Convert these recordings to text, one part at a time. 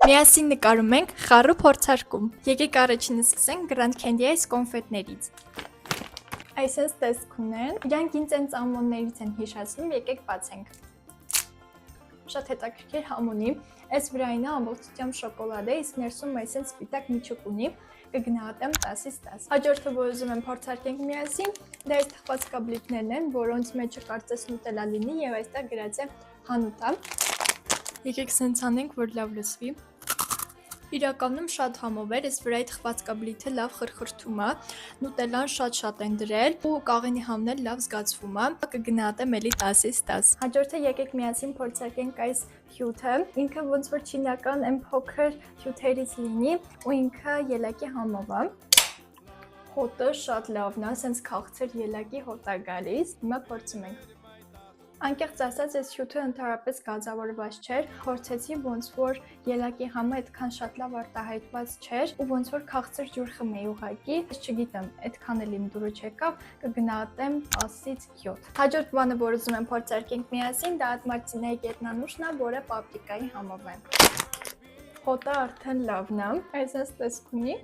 Միասին նկարում ենք խառը փորձարկում։ Եկեք առաջինը սկսենք Grand Candy-այս կոնֆետներից։ Այսպես տեսք ունեն, իրանք ինձ են ամոններից են հիշացնում, եկեք բացենք։ Շատ հետաքրքիր համ ունի, այս վրայինը ամբողջությամբ շոկոլադ է, իսկ ներսում այսպես սպիտակ միջուկ ունի, կգնահատեմ 10-ից 10։ Հաջորդը, որ ուզում եմ փորձարկենք միասին, դա այս թխված կաբլիկներն են, որոնց մեջը կարծես նուտելա լինի եւ այստեղ գրած է հանուտա։ Եկեք սենց անենք, որ լավ լսվի։ Իրականում շատ համով էր, այս վրայի թխված կաբլիթը լավ խրխրթում է, նուտելան շատ են դրել ու կաղինի համն էլ լավ զգացվում է, կգնահատեմ էլի 10-ից 10։ Հաջորդը եկեք միասին փորձարկենք այս հյութը, ինքը ոնց որ չինական այն փոքր հյութերից լինի ու ինքը ելակի համով է։ Հոտը շատ լավն է, սենց քաղցր ելակի հոտ է գալիս, հիմա փորձում ենք։ Անկեղծ ասած, այս հյութը ընդհանրապես գազավորված չէր, փորձեցի ոնց որ ելակի համը այդքան շատ լավ արտահայտված չէր ու ոնց որ քաղցր ջուր խմեի ուղղակի, չգիտեմ, այդքան էլ իմ դուրը չեկավ, կգնահատեմ 10-ից 7։ Հաջորդ բանը, որ ուզում եմ փորձարկենք միասին, դա Մարտինեի գետնանուշն է, որը պապրիկայի համով է։ Հոտը արդեն լավն է, այսպես տեսք ունի։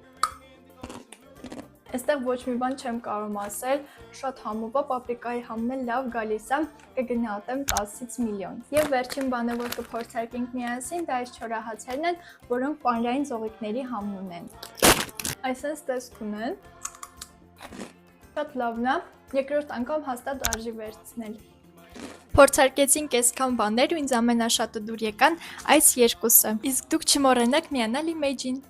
Այստեղ ոչ մի բան չեմ կարող ասել, շատ համով է, պապրիկայի համն էլ լավ գալիս է, կգնահատեմ 10-ից միլիոն։ Եվ վերջին բանը, որ կփորձարկենք միասին, դա այս չորահացերն են, որոնք պանրային զողիկների համն ունեն։ Այսպես տեսք ունեն։ Շատ լավն է, երկրորդ անգամ հաստատ արժի վերցնել։ Փորձարկեցինք այսքան բաներ ու ինձ ամենաշատը դուր եկան այս երկուսը։ Իսկ դուք չմոռանաք միանալ իմեջին։